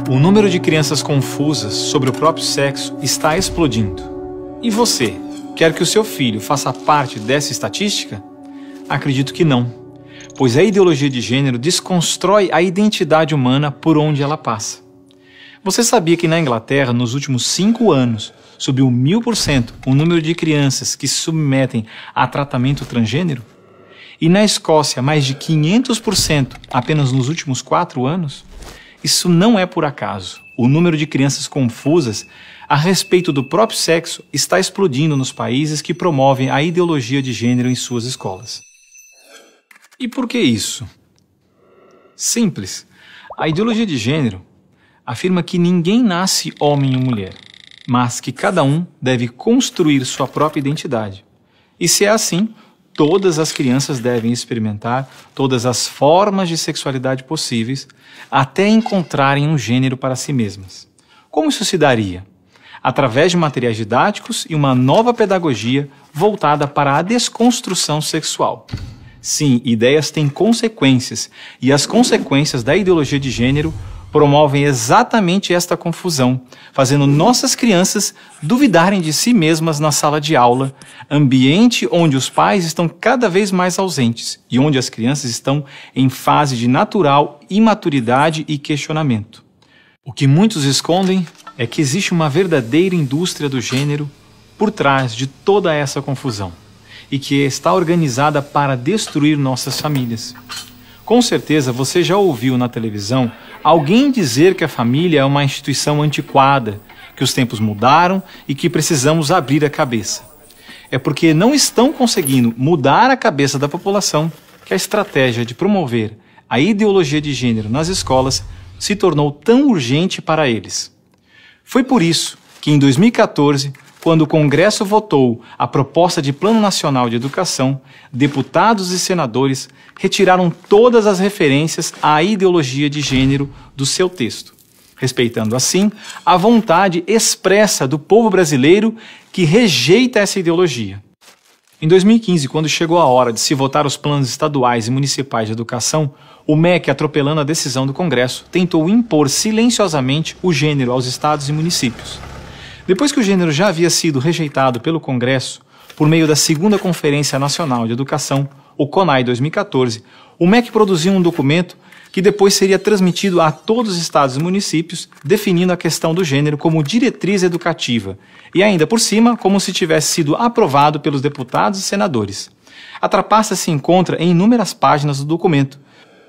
O número de crianças confusas sobre o próprio sexo está explodindo. E você, quer que o seu filho faça parte dessa estatística? Acredito que não, pois a ideologia de gênero desconstrói a identidade humana por onde ela passa. Você sabia que na Inglaterra, nos últimos 5 anos, subiu 1000% o número de crianças que se submetem a tratamento transgênero? E na Escócia, mais de 500% apenas nos últimos 4 anos? Isso não é por acaso. O número de crianças confusas a respeito do próprio sexo está explodindo nos países que promovem a ideologia de gênero em suas escolas. E por que isso? Simples. A ideologia de gênero afirma que ninguém nasce homem ou mulher, mas que cada um deve construir sua própria identidade. E se é assim, todas as crianças devem experimentar todas as formas de sexualidade possíveis até encontrarem um gênero para si mesmas. Como isso se daria? Através de materiais didáticos e uma nova pedagogia voltada para a desconstrução sexual. Sim, ideias têm consequências, e as consequências da ideologia de gênero promovem exatamente esta confusão, fazendo nossas crianças duvidarem de si mesmas na sala de aula, ambiente onde os pais estão cada vez mais ausentes e onde as crianças estão em fase de natural imaturidade e questionamento. O que muitos escondem é que existe uma verdadeira indústria do gênero por trás de toda essa confusão e que está organizada para destruir nossas famílias. Com certeza você já ouviu na televisão alguém dizer que a família é uma instituição antiquada, que os tempos mudaram e que precisamos abrir a cabeça. É porque não estão conseguindo mudar a cabeça da população que a estratégia de promover a ideologia de gênero nas escolas se tornou tão urgente para eles. Foi por isso que em 2014, quando o Congresso votou a proposta de Plano Nacional de Educação, deputados e senadores retiraram todas as referências à ideologia de gênero do seu texto, respeitando assim a vontade expressa do povo brasileiro que rejeita essa ideologia. Em 2015, quando chegou a hora de se votar os planos estaduais e municipais de educação, o MEC, atropelando a decisão do Congresso, tentou impor silenciosamente o gênero aos estados e municípios. Depois que o gênero já havia sido rejeitado pelo Congresso, por meio da 2ª Conferência Nacional de Educação, o CONAE 2014, o MEC produziu um documento que depois seria transmitido a todos os estados e municípios, definindo a questão do gênero como diretriz educativa, e ainda por cima, como se tivesse sido aprovado pelos deputados e senadores. A trapaça se encontra em inúmeras páginas do documento.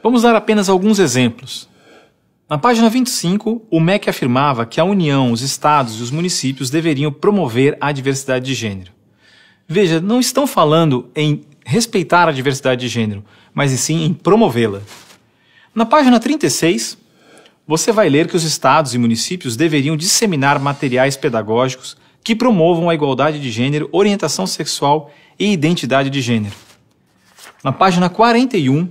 Vamos dar apenas alguns exemplos. Na página 25, o MEC afirmava que a União, os estados e os municípios deveriam promover a diversidade de gênero. Veja, não estão falando em respeitar a diversidade de gênero, mas sim em promovê-la. Na página 36, você vai ler que os estados e municípios deveriam disseminar materiais pedagógicos que promovam a igualdade de gênero, orientação sexual e identidade de gênero. Na página 41,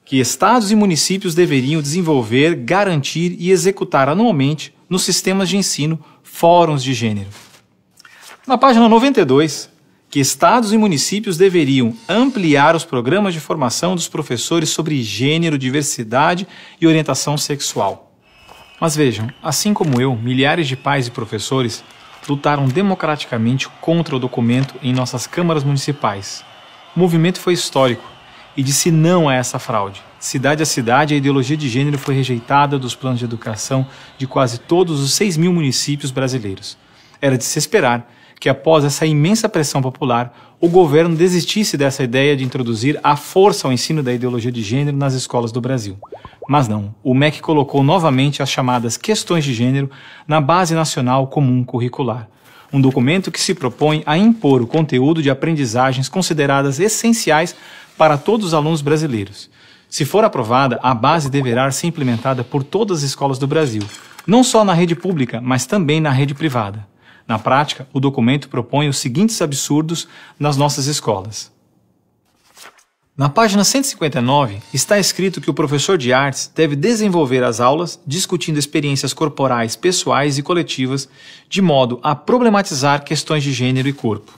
que estados e municípios deveriam desenvolver, garantir e executar anualmente nos sistemas de ensino fóruns de gênero. Na página 92, que estados e municípios deveriam ampliar os programas de formação dos professores sobre gênero, diversidade e orientação sexual. Mas vejam, assim como eu, milhares de pais e professores lutaram democraticamente contra o documento em nossas câmaras municipais. O movimento foi histórico e disse não a essa fraude. Cidade a cidade, a ideologia de gênero foi rejeitada dos planos de educação de quase todos os 6.000 municípios brasileiros. Era de se esperar que, após essa imensa pressão popular, o governo desistisse dessa ideia de introduzir à força o ensino da ideologia de gênero nas escolas do Brasil. Mas não, o MEC colocou novamente as chamadas questões de gênero na Base Nacional Comum Curricular, um documento que se propõe a impor o conteúdo de aprendizagens consideradas essenciais para todos os alunos brasileiros. Se for aprovada, a base deverá ser implementada por todas as escolas do Brasil, não só na rede pública, mas também na rede privada. Na prática, o documento propõe os seguintes absurdos nas nossas escolas. Na página 159, está escrito que o professor de artes deve desenvolver as aulas discutindo experiências corporais, pessoais e coletivas, de modo a problematizar questões de gênero e corpo.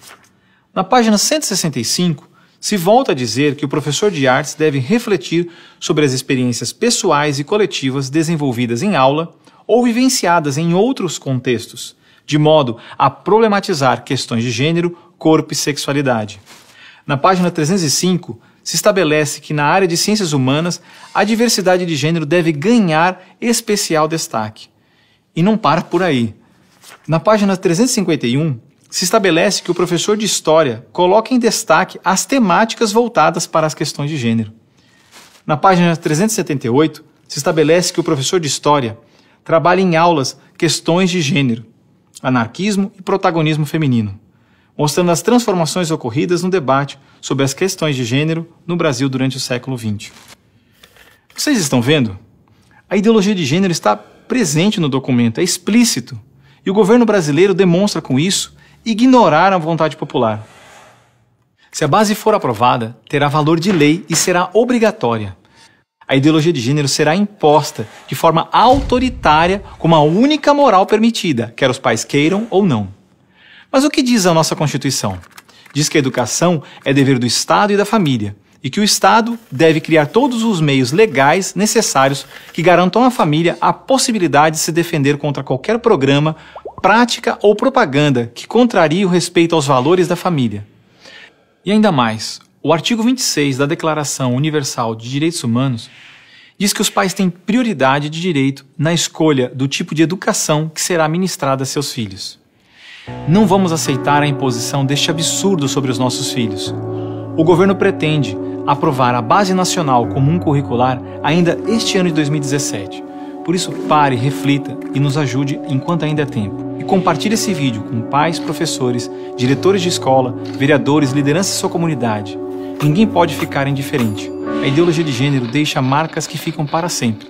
Na página 165, se volta a dizer que o professor de artes deve refletir sobre as experiências pessoais e coletivas desenvolvidas em aula, ou vivenciadas em outros contextos, de modo a problematizar questões de gênero, corpo e sexualidade. Na página 305, se estabelece que na área de ciências humanas, a diversidade de gênero deve ganhar especial destaque. E não para por aí. Na página 351, se estabelece que o professor de História coloca em destaque as temáticas voltadas para as questões de gênero. Na página 378, se estabelece que o professor de História trabalha em aulas questões de gênero, anarquismo e protagonismo feminino, mostrando as transformações ocorridas no debate sobre as questões de gênero no Brasil durante o século XX. Vocês estão vendo? A ideologia de gênero está presente no documento, é explícito, e o governo brasileiro demonstra com isso ignorar a vontade popular. Se a base for aprovada, terá valor de lei e será obrigatória. A ideologia de gênero será imposta de forma autoritária como a única moral permitida, quer os pais queiram ou não. Mas o que diz a nossa Constituição? Diz que a educação é dever do Estado e da família, e que o Estado deve criar todos os meios legais necessários que garantam à família a possibilidade de se defender contra qualquer programa, prática ou propaganda que contrarie o respeito aos valores da família. E ainda mais, o artigo 26 da Declaração Universal de Direitos Humanos diz que os pais têm prioridade de direito na escolha do tipo de educação que será ministrada a seus filhos. Não vamos aceitar a imposição deste absurdo sobre os nossos filhos. O governo pretende aprovar a Base Nacional Comum Curricular ainda este ano de 2017. Por isso, pare, reflita e nos ajude enquanto ainda é tempo. E compartilhe esse vídeo com pais, professores, diretores de escola, vereadores, lideranças de sua comunidade. Ninguém pode ficar indiferente. A ideologia de gênero deixa marcas que ficam para sempre.